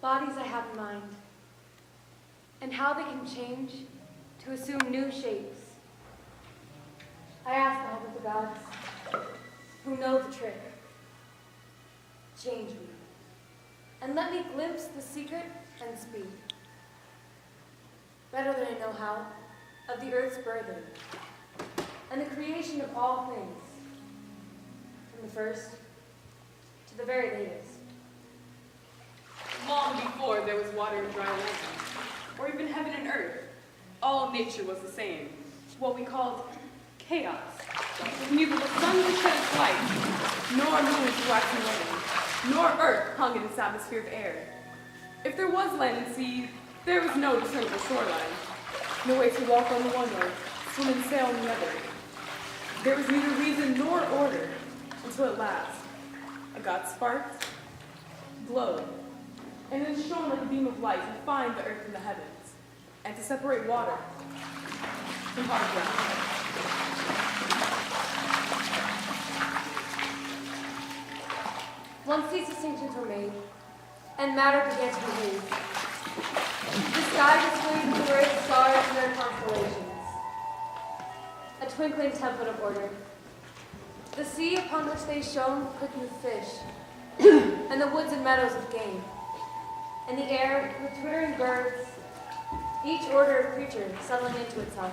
bodies I have in mind, and how they can change to assume new shapes. I ask the help of the gods, who know the trick. Change me, and let me glimpse the secret and speed. Better than I know how, of the earth's birthing, and the creation of all things, from the first to the very latest. Long before there was water and dry land, or even heaven and earth, all nature was the same, what we called chaos, with neither the sun to shed its light, nor moon to wax and wane, nor earth hung in its atmosphere of air. If there was land and sea, there was no discernible shoreline, no way to walk on the one way, swim and sail on the other. There was neither reason nor order, until at last a god sparked, glowed, and then shone like a beam of light to find the earth and the heavens, and to separate water from hard ground. Once these distinctions were made, and matter began to behave, the sky displayed the great stars and their constellations, a twinkling template of order. The sea upon which they shone quick with fish, and the woods and meadows with game, and the air with twittering birds, each order of creature settling into itself.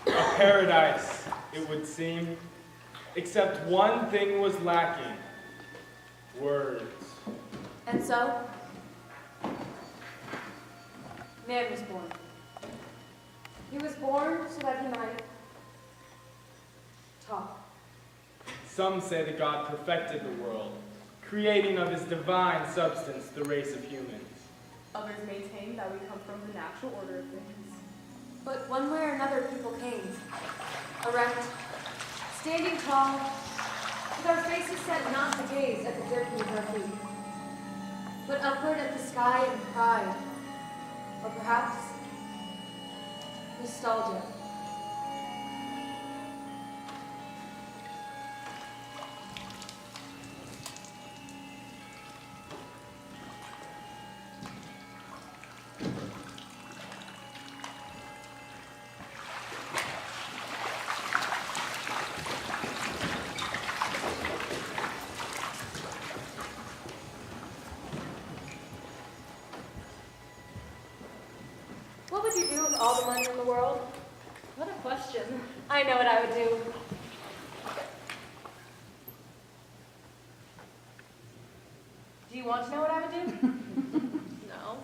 A paradise, it would seem, except one thing was lacking: words. And so, man was born. He was born so that he might talk. Some say that God perfected the world, creating of his divine substance the race of humans. Others maintain that we come from the natural order of things. But one way or another people came, erect, standing tall, with our faces set not to gaze at the dirt beneath our feet, but upward at the sky in pride, or perhaps nostalgia. What would you do with all the money in the world? What a question. I know what I would do. Do you want to know what I would do? No.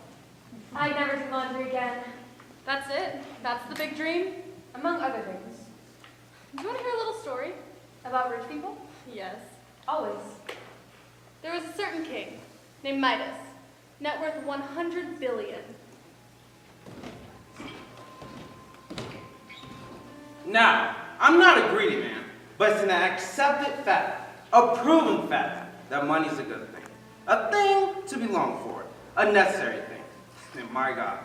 I'd never do laundry again, That's it? That's the big dream? among other things. Do you want to hear a little story? About rich people? Yes. Always. There was a certain king named Midas, net worth 100 billion. Now, I'm not a greedy man, but it's an accepted fact, a proven fact, that money's a good thing. A thing to be longed for, a necessary thing. And my God,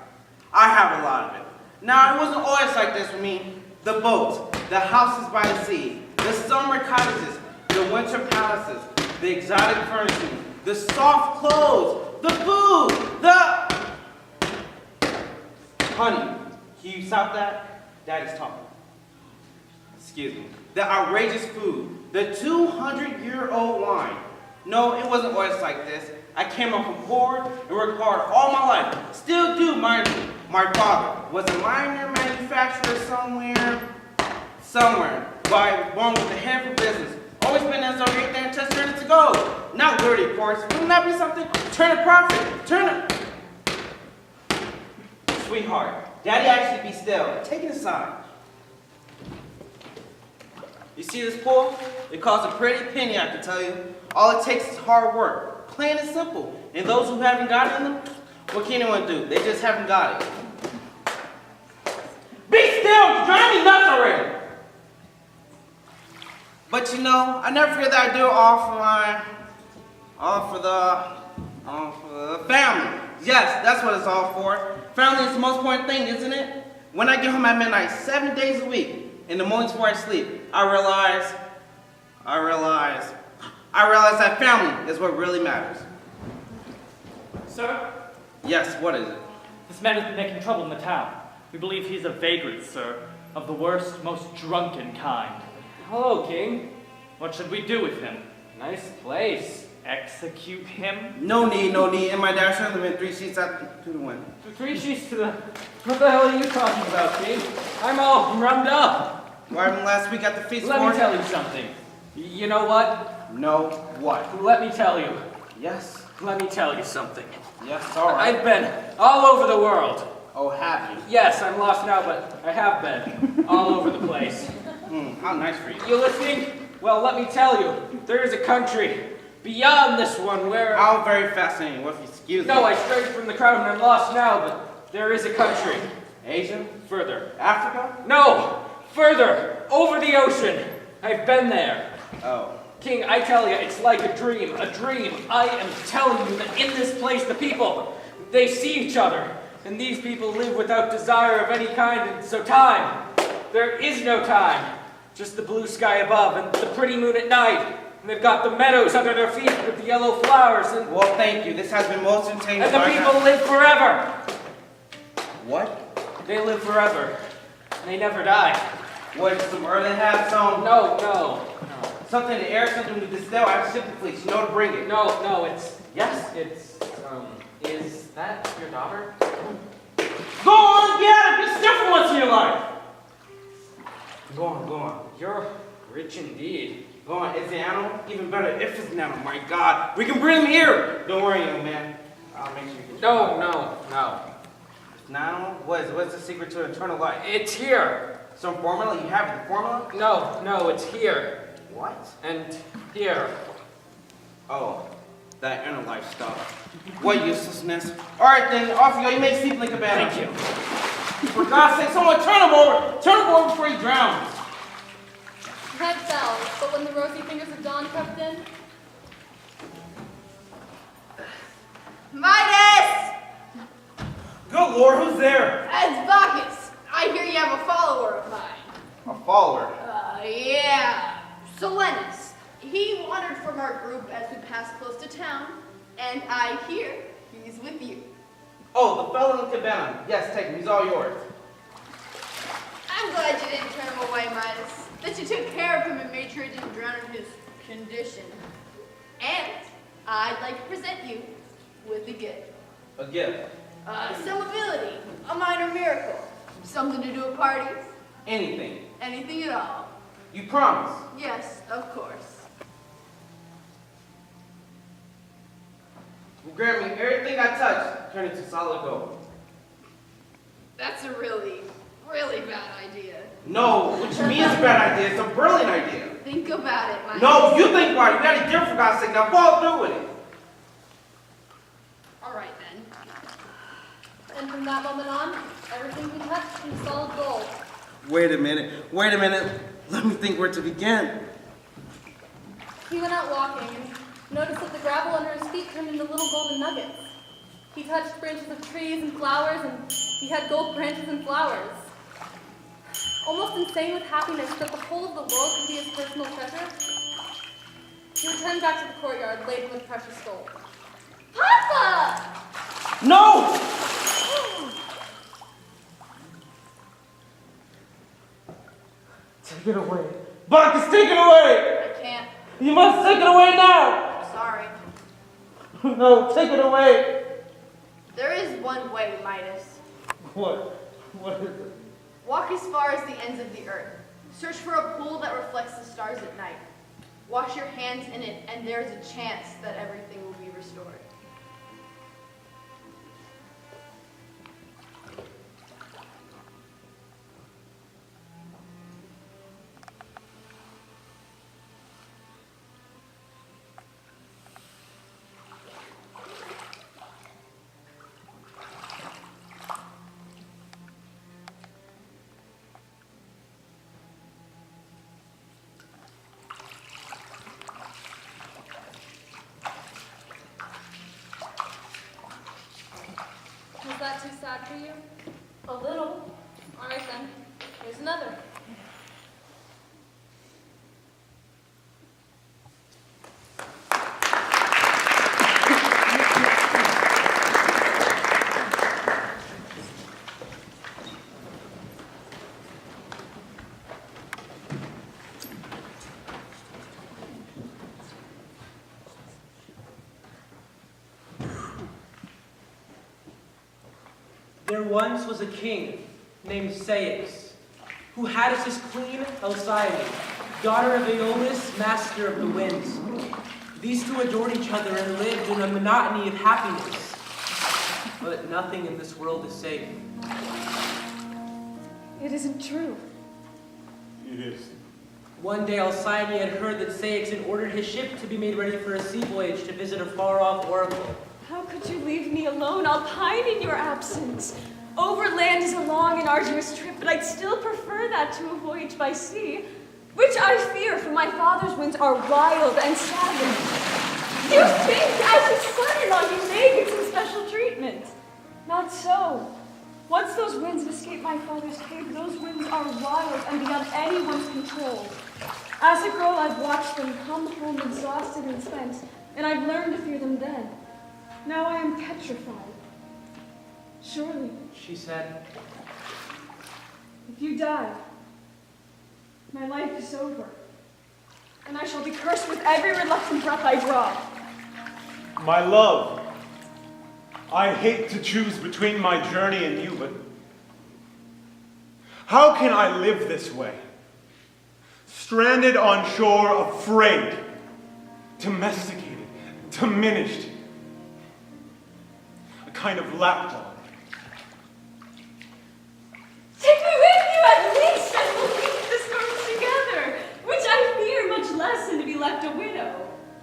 I have a lot of it. Now, it wasn't always like this for me. The boats, the houses by the sea, the summer cottages, the winter palaces, the exotic furnishings, the soft clothes, the food, the... Honey, can you stop that? Daddy's talking. Excuse me. The outrageous food, the 200-year-old wine. No, it wasn't always like this. I came up from poor and worked hard all my life. Still do, mind you. My father was a minor manufacturer somewhere, but I was born with a handful business. Always been as though everything just turned to go. Not dirty, of course. Wouldn't that be something? Turn a profit. Turn it. Sweetheart, Daddy actually be still. Take it aside. You see this pool? It costs a pretty penny, I can tell you. All it takes is hard work. Plain and simple. And those who haven't got it in them, what can anyone do? They just haven't got it. Be still! Drive me nuts already! But you know, I never figured that I'd do it all for the family. Yes, that's what it's all for. Family is the most important thing, isn't it? When I get home at midnight, 7 days a week, in the mornings before I sleep, I realize that family is what really matters. Sir, Yes, what is it? This man has been making trouble in the town. We believe he's a vagrant, sir, of the worst, most drunken kind. Hello, King. What should we do with him? Nice place. Execute him? No need, no need. In my dash, I live in 3 sheets out to the wind. 3 sheets to the... What the hell are you talking about, King? I'm all rummed up. What happened last week at the feast? Let me tell you something. You know what? No, what? Let me tell you. Yes. Let me tell you something. Yes, all right. I've been all over the world. Oh, have you? Yes, I'm lost now, but I have been all over the place. How nice for you. You listening? Well, let me tell you, there is a country beyond this one where... How very fascinating. What if you excuse me? No, I strayed from the crowd and I'm lost now, but there is a country. Asia? Further. Africa? No! Further! Over the ocean! I've been there. Oh. King, I tell you, it's like a dream. A dream. I am telling you that in this place, the people, they see each other. And these people live without desire of any kind, and so time. There is no time. Just the blue sky above and the pretty moon at night. And they've got the meadows under their feet with the yellow flowers and... Well, thank you. This has been most entertaining. And the people live forever. What? They live forever. They never die. What, some earth have some? No. Something in the air, something to distill. I have sympathy, please. You know to bring it. No, it's... Yes? It's, is that your daughter? Go on, get it. Be different once in your life. Go on. You're rich indeed. Go on. Is it an animal? Even better if it's an animal. My God. We can bring him here. Don't worry, young man. I'll make sure you get No. It's an animal? What is it? What's the secret to eternal life? It's here. Some formula? You have the formula? No, it's here. What? And here. Oh, that inner life stuff. What uselessness. All right, then. Off you go. You make sleep like a banana. Thank you. For God's sake, someone turn him over. Turn him over before he drowns. Head fell, but when the rosy fingers of dawn crept in, Midas! Good Lord, who's there? It's Bacchus. I hear you have a follower of mine. A follower. Yeah. Solenus. He wandered from our group as we passed close to town, and I hear he's with you. Oh, the fellow in the cabana. Yes, take him. He's all yours. I'm glad you didn't turn him away, Midas. That you took care of him and made sure he didn't drown in his condition. And I'd like to present you with a gift. A gift. Some ability, a minor miracle, something to do at parties, Anything. anything at all. You promise. Yes, of course. Well, grant me everything I touch, turn into solid gold. That's a really, really bad idea. No, what you mean it's a bad idea? It's a brilliant idea. Think about it, Mike. No, you think about it. You gotta give for God's sake. Now follow through with it. All right, then. and from that moment on, everything he touched was solid gold. Wait a minute. Let me think where to begin. He went out walking and noticed that the gravel under his feet turned into little golden nuggets. He touched branches of trees and flowers, and he had gold branches and flowers. Almost insane with happiness that the whole of the world could be his personal treasure, he returned back to the courtyard laden with precious gold. Papa! No! Take it away. Bacchus, take it away! I can't. You must take it away now! I'm sorry. No, take it away. There is one way, Midas. What? What is it? Walk as far as the ends of the earth. Search for a pool that reflects the stars at night. Wash your hands in it, and there's a chance that everything will be restored. There once was a king named Ceyx, who had as his queen Alcyone, daughter of Aeolus, master of the winds. These two adored each other and lived in a monotony of happiness. But nothing in this world is safe. It isn't true. It is. One day Alcyone had heard that Ceyx had ordered his ship to be made ready for a sea voyage to visit a far-off oracle. How could you leave me alone? I'll pine in your absence. Overland is a long and arduous trip, but I'd still prefer that to a voyage by sea, which I fear, for my father's winds are wild and savage. You think, as his son-in-law, you may get some special treatment. Not so. Once those winds escape my father's cave, those winds are wild and beyond anyone's control. As a girl, I've watched them come home exhausted and spent, and I've learned to fear them then. Now I am petrified. Surely, She said, if you die, my life is over, and I shall be cursed with every reluctant breath I draw. My love, I hate to choose between my journey and you, but how can I live this way? Stranded on shore, afraid, domesticated, diminished, a kind of lapdog. Take me with you at least, and we'll leave this earth together, which I fear much less than to be left a widow.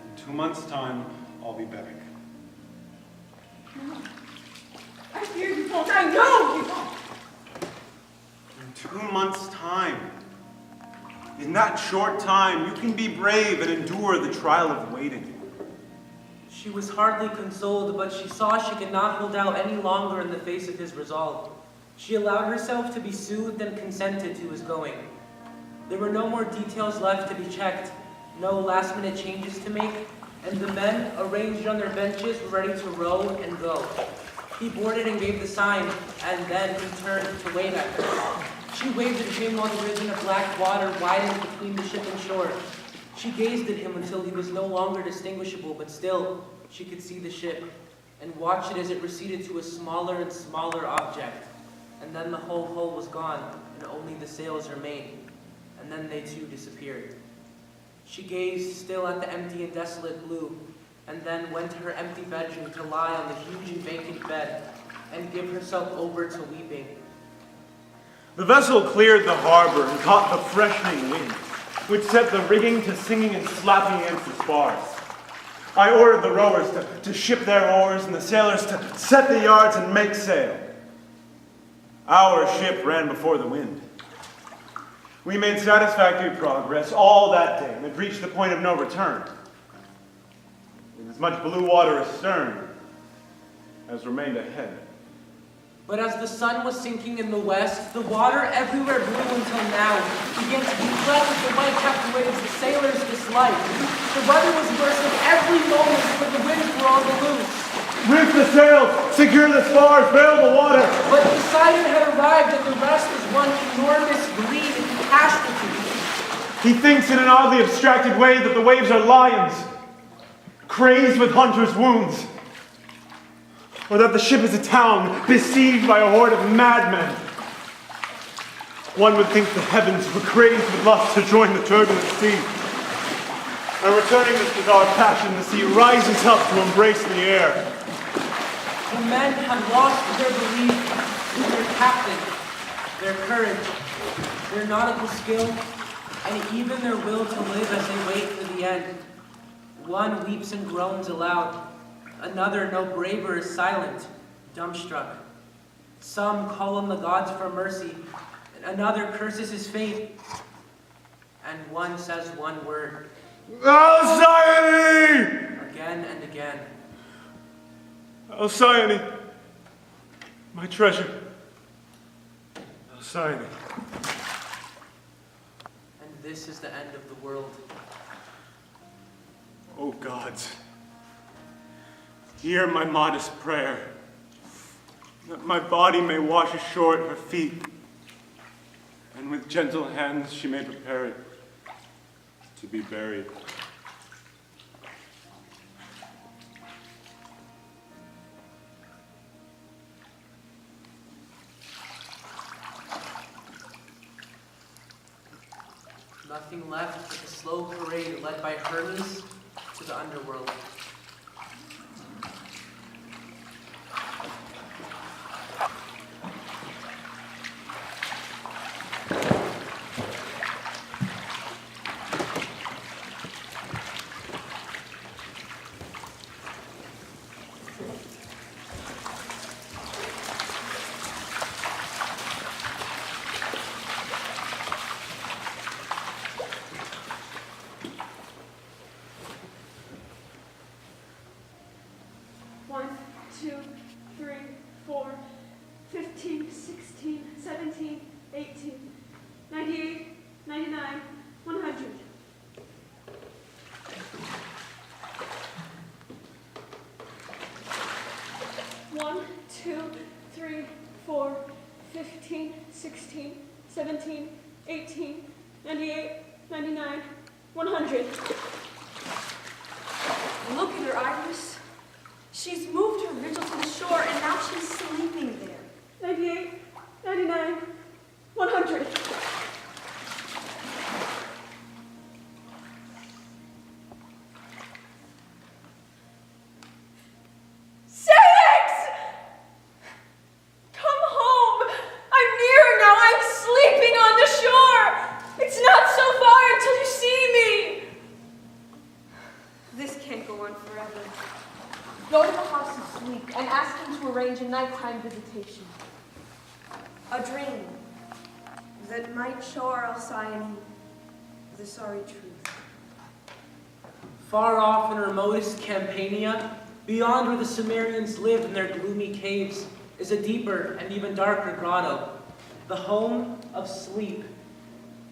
In 2 months' time, I'll be back. No. I fear you won't. I know you won't. In 2 months' time. In that short time, you can be brave and endure the trial of waiting. She was hardly consoled, but she saw she could not hold out any longer in the face of his resolve. She allowed herself to be soothed and consented to his going. There were no more details left to be checked, no last-minute changes to make, and the men, arranged on their benches, were ready to row and go. He boarded and gave the sign, and then he turned to wave at her. She waved at him while the ridge of black water widened between the ship and shore. She gazed at him until he was no longer distinguishable, but still she could see the ship, and watched it as it receded to a smaller and smaller object. And then the whole hull was gone, and only the sails remained. And then they too disappeared. She gazed still at the empty and desolate blue, and then went to her empty bedroom to lie on the huge and vacant bed, and give herself over to weeping. The vessel cleared the harbor and caught the freshening wind, which set the rigging to singing and slapping against the spars. I ordered the rowers to ship their oars and the sailors to set the yards and make sail. Our ship ran before the wind. We made satisfactory progress all that day and had reached the point of no return, with as much blue water astern as remained ahead. But as the sun was sinking in the west, the water everywhere grew until now began to be flecked with the white-capped waves the sailors disliked. The weather was worse at every moment, for the winds were on the loose. Reef the sails, secure the spars, bail the water. But Poseidon had arrived, and the rest was one enormous greed and catastrophe. He thinks in an oddly abstracted way that the waves are lions, crazed with hunters' wounds, or that the ship is a town besieged by a horde of madmen. One would think the heavens were crazed with lust to join the turbulent sea. And returning this bizarre passion, the sea rises up to embrace the air. The men had lost their belief in their captain, their courage, their nautical skill, and even their will to live as they wait for the end. One weeps and groans aloud. Another, no braver, is silent, dumbstruck. Some call on the gods for mercy, and another curses his fate. And one says one word. Alcyone! Again and again. Alcyone, my treasure. Alcyone. And this is the end of the world. O gods, hear my modest prayer, that my body may wash ashore at her feet, and with gentle hands she may prepare it to be buried. nothing left but the slow parade led by Hermes to the underworld. One, 2, 3, 4, 15, 16, 17, 18, 98, 99, 100. One, 2, 3, 4, 15, 16, 17, 18, 98, 99, 100. Look at her, Iris. She's moved her vigil to the shore, and now she's sleeping there. 98, 99, 100. Sayx! Come home! I'm near now. I'm sleeping on the shore. It's not so far until you see me. This can't go on forever. Go to the house of sleep and ask him to arrange a nighttime visitation. A dream that might show our Alcyone the sorry truth. Far off in remotest Campania, beyond where the Sumerians lived in their gloomy caves, is a deeper and even darker grotto, the home of sleep.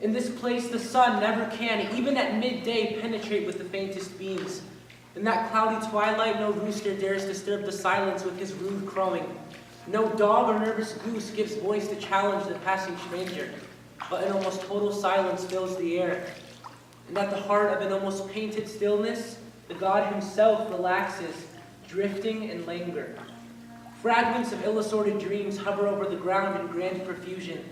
In this place, the sun never can, even at midday, penetrate with the faintest beams. In that cloudy twilight, no rooster dares disturb the silence with his rude crowing. No dog or nervous goose gives voice to challenge the passing stranger, but an almost total silence fills the air. And at the heart of an almost painted stillness, the god himself relaxes, drifting in languor. Fragments of ill-assorted dreams hover over the ground in grand profusion,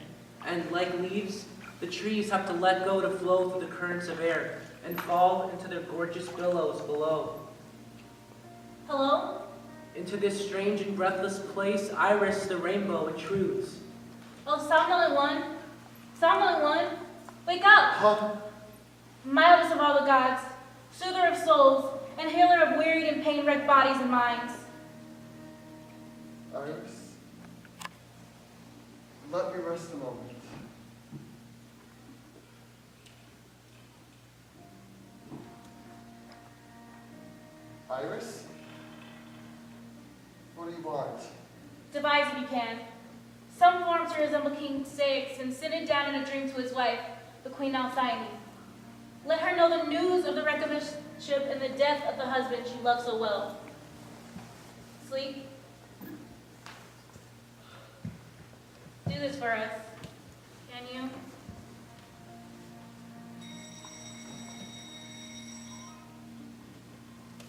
and like leaves, the trees have to let go to flow through the currents of air and fall into their gorgeous billows below. Hello? Into this strange and breathless place, Iris the rainbow intrudes. Oh, somnolent one. Somnolent one. Wake up! Huh? Mildest of all the gods, soother of souls, and healer of wearied and pain-wrecked bodies and minds. Iris, let me rest a moment. Iris? What do you want? Devise if you can. Some form to resemble King Sayx and send it down in a dream to his wife, the Queen Alcyone. Let her know the news of the wreck of the ship and the death of the husband she loved so well. Sleep. Do this for us. Can you?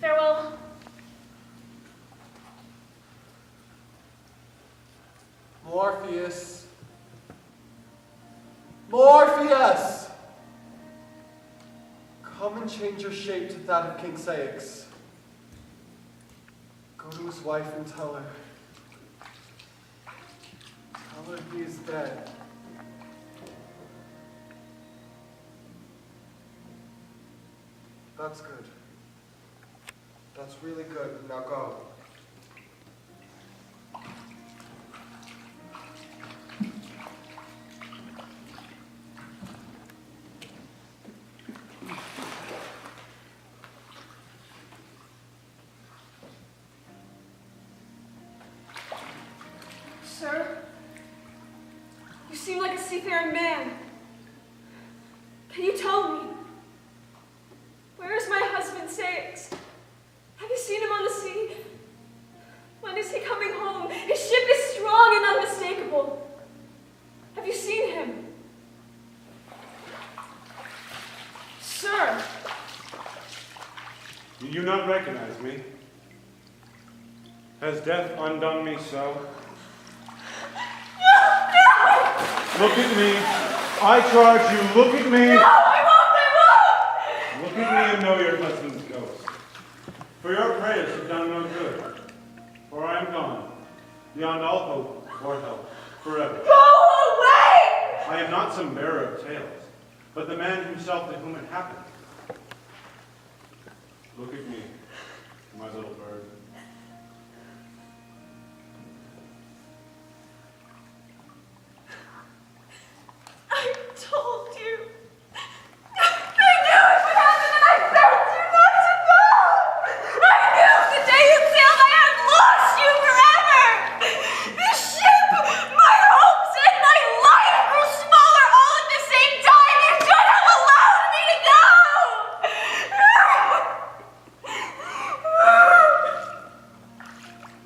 Farewell. Morpheus. Morpheus! Come and change your shape to that of King Sayx. Go to his wife and tell her. Tell her he is dead. That's good. That's really good. Now go. Sir, you seem like a seafaring man. Can you tell me, where is my husband Sayx? Have you seen him on the sea? When is he coming home? His ship is strong and unmistakable. Have you seen him? Sir! Do you not recognize me? Has death undone me so? No! Look at me. I charge you, look at me. No, I won't For your prayers have done no good, for I am gone, beyond all hope or help, forever. Go away! I am not some bearer of tales, but the man himself to whom it happened. Look at me, my little bird. I told you. I knew it would happen, and I begged you not to go. I knew the day you sailed I had lost you forever. This ship, my hopes, and my life grew smaller all at the same time. You could have allowed me to go.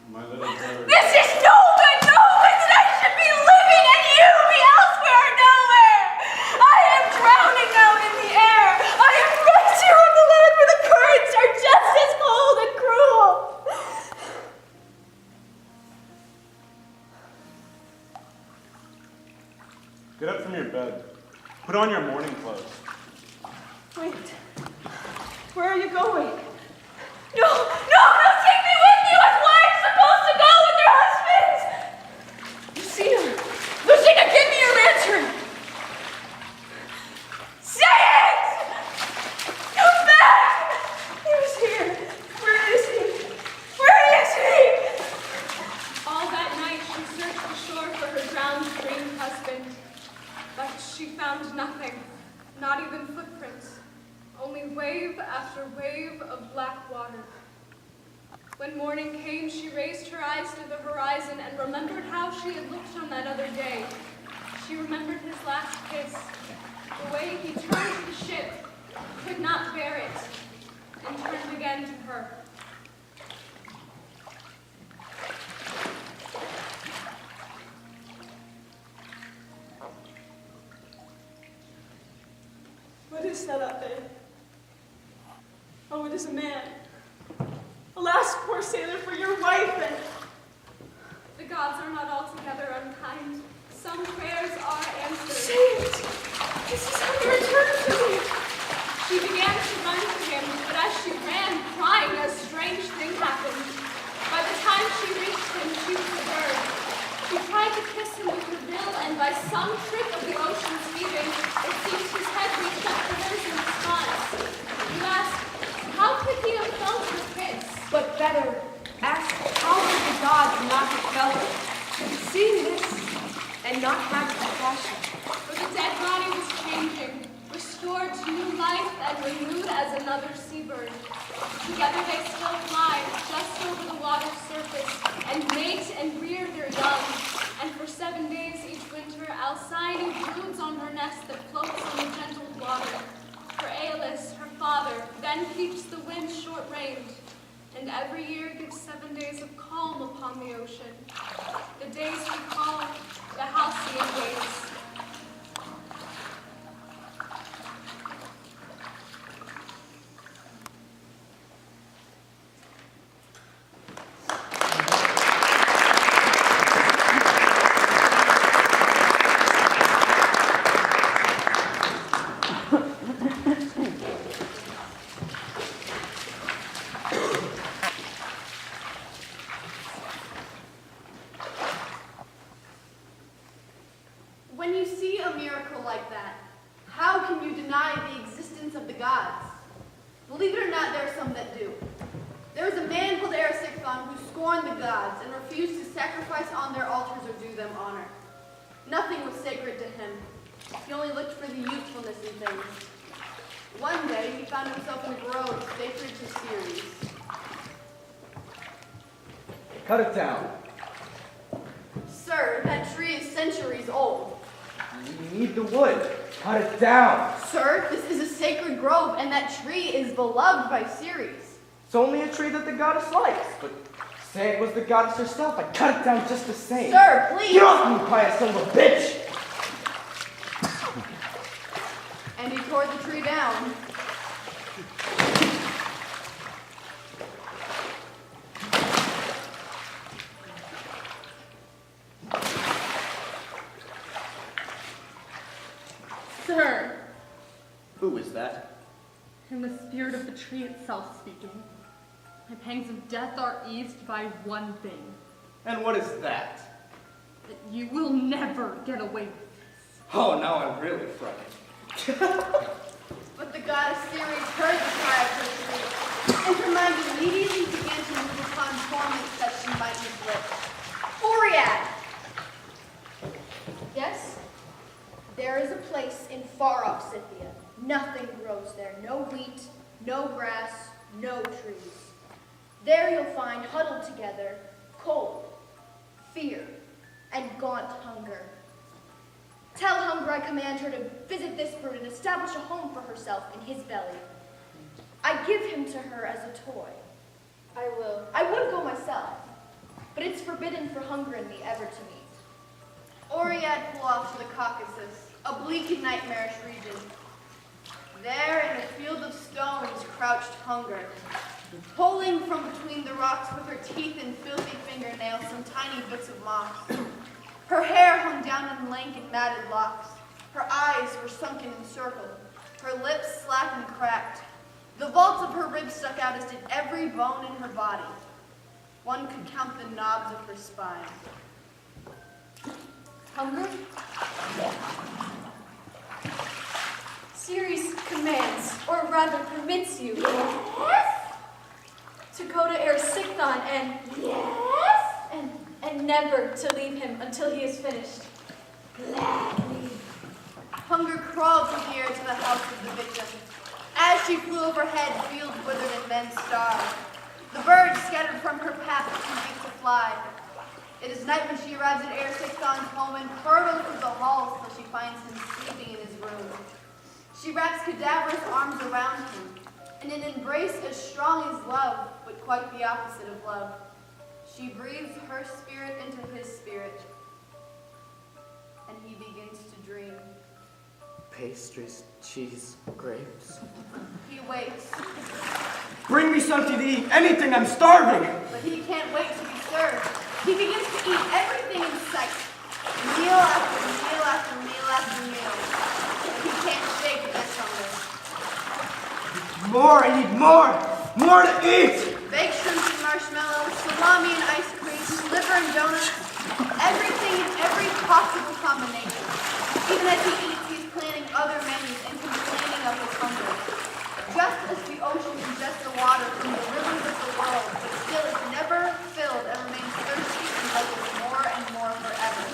My little bird. This is no good that I should be living and you be elsewhere or nowhere. I am drowning out in the air. I am right here on the land where the currents are just as cold and cruel. Get up from your bed. Put on your morning clothes. Wait, where are you going? No, take me with you. As wives supposed to go with their husbands. Lucina, give me your lantern. Say it! Come back! He was here. Where is he? All that night she searched the shore for her drowned dreamed husband, but she found nothing, not even footprints, only wave after wave of black water. When morning came, she raised her eyes to the horizon and remembered how she had looked on that other day. She remembered his last kiss, the way he turned the ship, could not bear it, and turned again to her. What is that up there? Oh, it is a man. Alas, poor sailor, for your wife and... The gods are not altogether unkind. Some prayers are answered. Say it! This is how you return to me! She began to run to him, but as she ran, crying, a strange thing happened. By the time she reached him, she was a bird. She tried to kiss him with her bill, and by some trick of the ocean's weaving, it seems his head reached up to hers in response. You ask, how could he have felt her kiss? But better, ask how could the gods not have felt it? Seeing this and not have compassion. For the dead body was changing, restored to new life and renewed as another seabird. Together they still fly just over the water's surface and mate and rear their young. And for 7 days each winter, Alcyone broods on her nest that floats on the gentle water. For Aeolus, her father, then keeps the wind short-reined, and every year gives 7 days of calm upon the ocean. The days we call the halcyon days. When you see a miracle like that, how can you deny the existence of the gods? Believe it or not, there are some that do. There was a man called Erysichthon who scorned the gods and refused to sacrifice on their altars or do them honor. Nothing was sacred to him. He only looked for the usefulness in things. One day, he found himself in a grove sacred to Ceres. Cut it down. Sir, that tree is centuries old. You need the wood. Cut it down. Sir, this is a sacred grove, and that tree is beloved by Ceres. It's only a tree that the goddess likes, but say it was the goddess herself, I'd cut it down just the same. Sir, please! Get off me, pious son of a bitch! And he tore the tree down. Sir, Who is that? in the spirit of the tree itself speaking. My pangs of death are eased by one thing. And what is that? That you will never get away with this. Oh, now I'm really frightened. But the goddess Ceres heard the cry of her shriek, and her mind immediately began to move upon torments that she might inflict. Oriad! Yes? There is a place in far-off Scythia. Nothing grows there. No wheat, no grass, no trees. There you'll find huddled together cold, fear, and gaunt hunger. Tell Hunger I command her to visit this brood and establish a home for herself in his belly. I give him to her as a toy. I will. I would go myself, but it's forbidden for Hunger and me ever to meet. Oriad flew off to the Caucasus, a bleak and nightmarish region. There in a field of stones crouched Hunger, pulling from between the rocks with her teeth and filthy fingernails some tiny bits of moss. Her hair hung down in lank and matted locks. Her eyes were sunken and circled. Her lips slack and cracked. The vaults of her ribs stuck out as did every bone in her body. One could count the knobs of her spine. Hunger? Ceres commands, or rather permits you. Yes? To go to Erisichthon and... Yes? And never to leave him until he is finished. Gladly. Hunger crawled through the air to the house of the victim. As she flew overhead, fields withered and men starved. The birds scattered from her path too big to fly. It is night when she arrives at Erisichthon's home and hurtles through the halls till she finds him sleeping in his room. She wraps cadaverous arms around him, in an embrace as strong as love, but quite the opposite of love. She breathes her spirit into his spirit, and he begins to dream. Pastries, cheese, grapes. He waits, Bring me something to eat, anything, I'm starving. but he can't wait to be served. He begins to eat everything in sight, meal after meal after meal after meal. But he can't shake this hunger. More, I need more to eat. Baked shrimps and marshmallows, salami and ice cream, liver and donuts, everything in every possible combination. Even as he eats, he's planning other menus and complaining of his hunger. Just as the ocean ingests the water from the rivers of the world, but still is never filled and remains thirsty and loves more and more forever.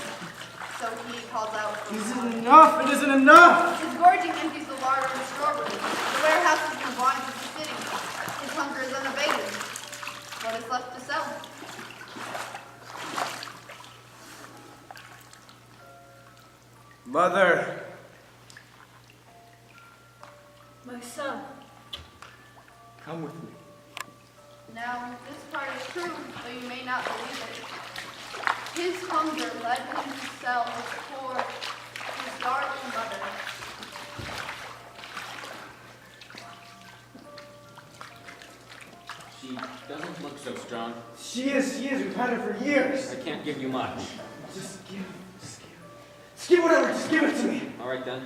So he calls out for more. Enough, it isn't enough. His gorging empties the larder and strawberries. The warehouses and wines of the city. His hunger is unabated. What is left to sell? Mother. My son. Come with me. Now, this part is true, though you may not believe it. His hunger led him to sell his poor, his darling mother. She doesn't look so strong. She is. We've had her for years. I can't give you much. Just give whatever, just give it to me. All right then.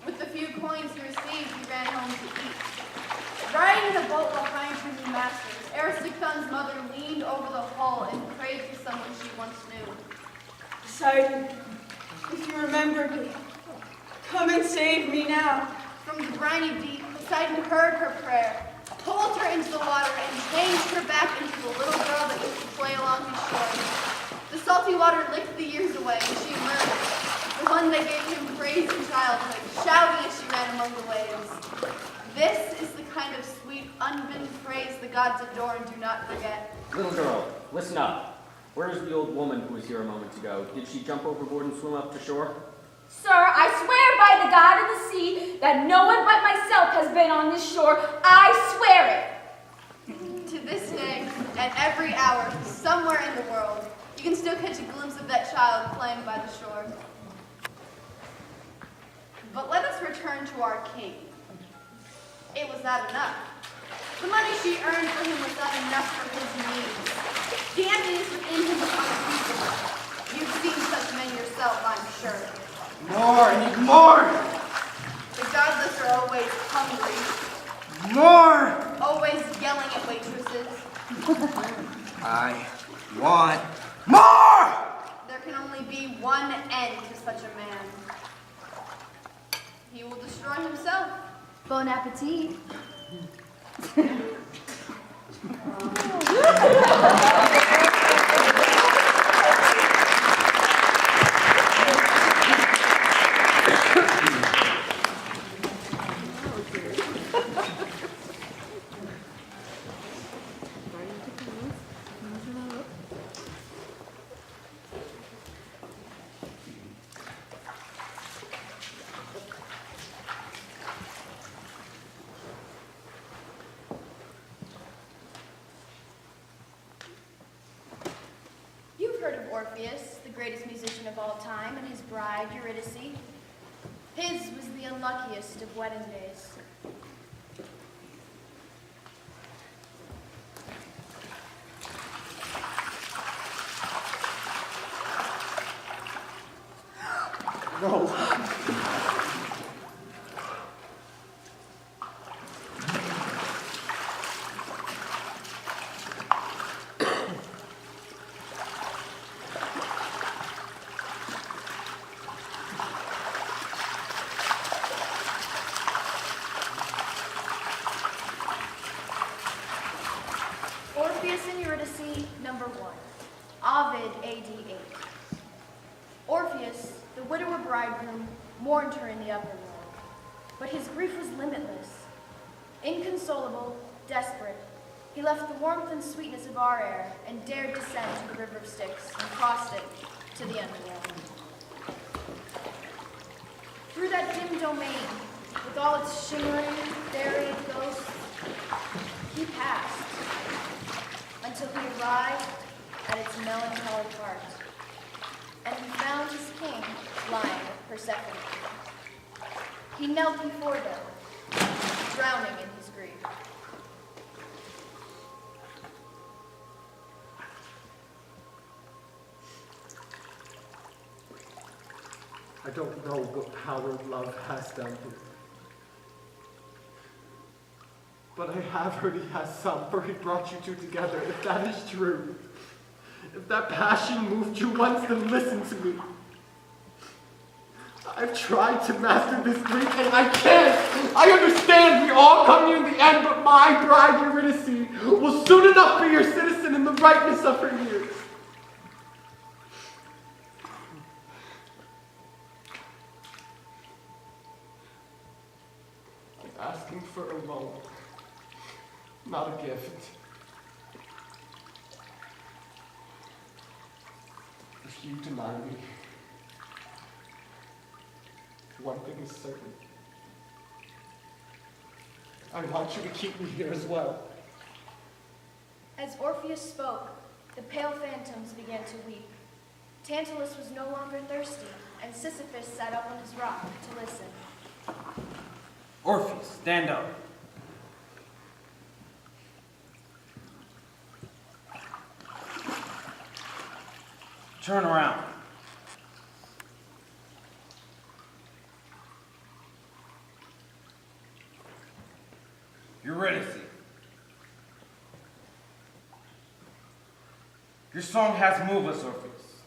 With the few coins he received, he ran home to eat. Riding the boat behind her new masters, Erisichthon's mother leaned over the hull and prayed to someone she once knew. Poseidon, if you remember me, come and save me now. From the briny deep, Poseidon heard her prayer, pulled her into the water, and changed her back into the little girl that used to play along his shore. The salty water licked the years away, and she emerged, the one that gave him praise in childhood, shouting as she ran among the waves. This is the kind of sweet, unbidden praise the gods adore and do not forget. Little girl, listen up. Where is the old woman who was here a moment ago? Did she jump overboard and swim up to shore? Sir, I swear by the God of the sea that no one but myself has been on this shore. I swear it. To this day, at every hour, somewhere in the world, you can still catch a glimpse of that child playing by the shore. But let us return to our king. It was not enough. The money she earned for him was not enough for his needs. The emptiness within him was unspeakable. You've seen such men yourself, I'm sure. More, I need more. The godless are always hungry. More. Always always yelling at waitresses. I want more! There can only be one end to such a man. He will destroy himself. Bon appetit. You've heard of Orpheus, the greatest musician of all time, and his bride, Eurydice. His was the unluckiest of wedding days. No. Orpheus and Eurydice, number 1. Ovid, AD 8. Orpheus, the widower bridegroom, mourned her in the upper world, but his grief was limitless. Inconsolable, desperate, he left the warmth and sweetness of our air and dared descend to the river of Styx and crossed it to the underworld. Through that dim domain, with all its shimmering, varied ghosts, he passed until he arrived at its melancholy heart, and he found his king lying with Persephone. He knelt before them, drowning in his grief. I don't know what power love has down here. But I have heard he has some, for he brought you two together, if that is true. If that passion moved you once, then listen to me. I've tried to master this grief, and I can't. I understand we all come here in the end, but my bride, Eurydice, will soon enough be your citizen in the ripeness of her years. I'm asking for a loan, not a gift. If you deny me, one thing is certain. I want you to keep me here as well. As Orpheus spoke, the pale phantoms began to weep. Tantalus was no longer thirsty, and Sisyphus sat up on his rock to listen. Orpheus, stand up. Turn around. Eurydice. Your song has moved us, Orpheus,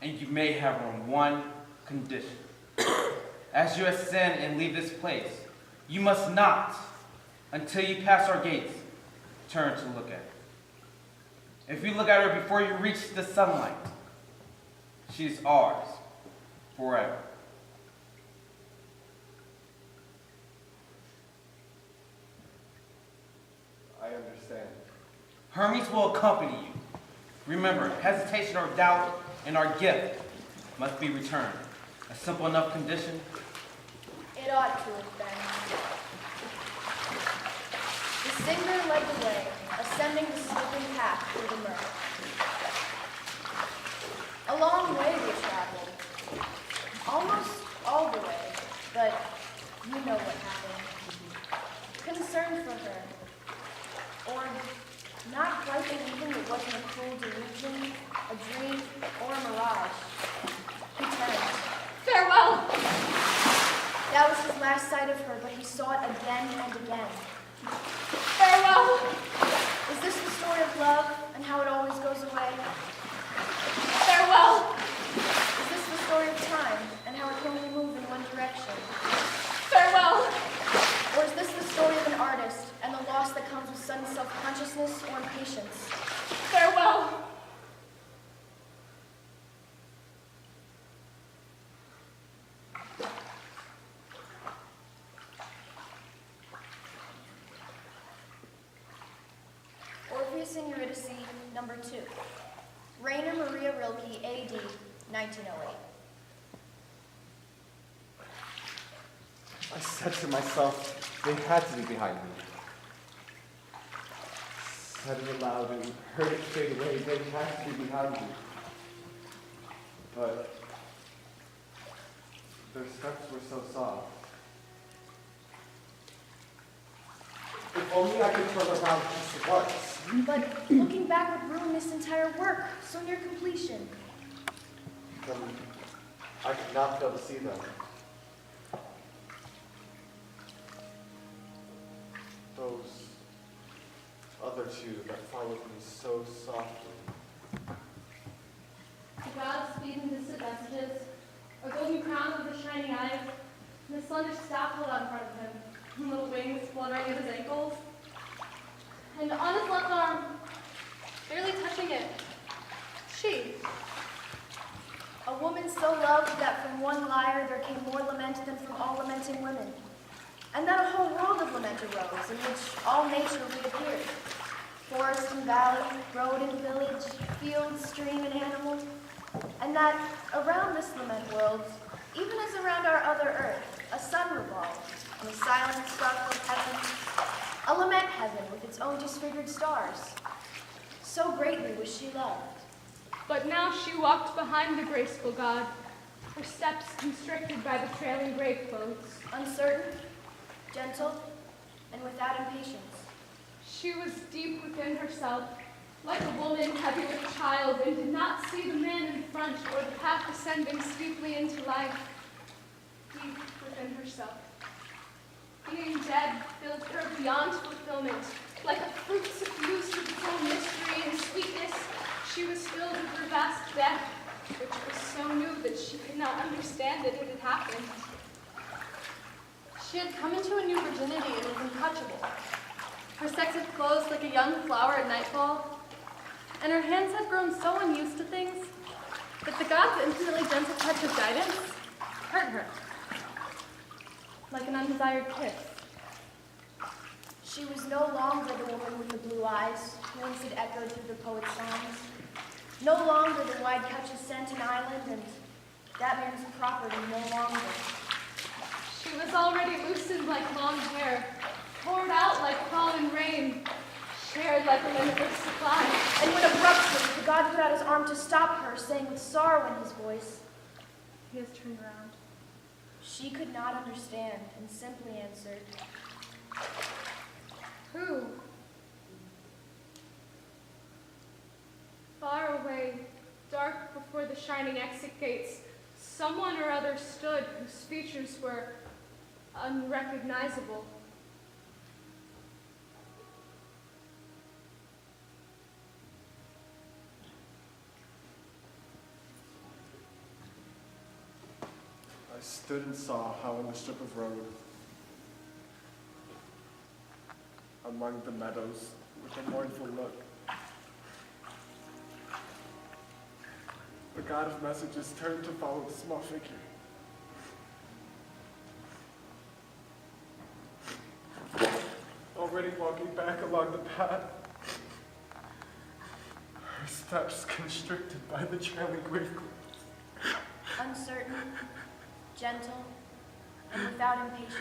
and you may have on one condition. As you ascend and leave this place, you must not, until you pass our gates, turn to look at her. If you look at her before you reach the sunlight, she is ours forever. I understand. Hermes will accompany you. Remember, hesitation or doubt in our gift must be returned. A simple enough condition. It ought to have been. The singer led the way, ascending the sloping path through the myrtle. A long way we traveled, almost all the way, but you know what happened. Concerned for her, or not quite believing it wasn't a cruel delusion, a dream, or a mirage, he turned. Farewell! That was his last sight of her, but he saw it again and again. Farewell! sudden self-consciousness or impatience. Farewell. Orpheus and Eurydice, number 2. Rainer Maria Rilke, A.D., 1908. I said to myself, they had to be behind me. Said it aloud and heard it fade away, they had to be behind me. But their steps were so soft. If only I could turn around just once. But looking back would ruin this entire work, so near completion. Then I could not fail to see them. Those other two that followed me so softly. The gods speed in distant messages, a golden crown with a shining eyes, and a slender staff held out in front of him, and little wings fluttering at his ankles. And on his left arm, barely touching it, she. A woman so loved that from one lyre there came more lament than from all lamenting women. And that a whole world of lament arose, in which all nature reappeared. Forest and valley, road and village, field, stream, and animal. And that around this lament world, even as around our other earth, a sun revolved, in a silent, starful heaven, a lament heaven with its own disfigured stars. So greatly was she loved. But now she walked behind the graceful god, her steps constricted by the trailing grave clothes. Uncertain, gentle, and without impatience. She was deep within herself, like a woman heavy with child, and did not see the man in front or the path ascending steeply into life. Deep within herself. Being dead filled her beyond fulfillment, like a fruit suffused with its own mystery and sweetness. She was filled with her vast death, which was so new that she could not understand that it had happened. She had come into a new virginity and was untouchable. Her sex had closed like a young flower at nightfall, and her hands had grown so unused to things that the god's infinitely gentle touch of guidance hurt her, like an undesired kiss. She was no longer the woman with the blue eyes, who once had echoed through the poet's songs. No longer the wide couch of scent and island, and that man's property no longer. She was already loosened like long hair, poured out like fallen rain, shared like a limitless supply. And when abruptly the god put out his arm to stop her, saying with sorrow in his voice, He has turned around. she could not understand and simply answered, Who? Far away, dark before the shining exit gates, someone or other stood whose features were unrecognizable. I stood and saw how on the strip of road, among the meadows, with a mournful look, the god of messages turned to follow the small figure. Already walking back along the path, her steps constricted by the trailing grave clothes. uncertain, gentle, and without impatience.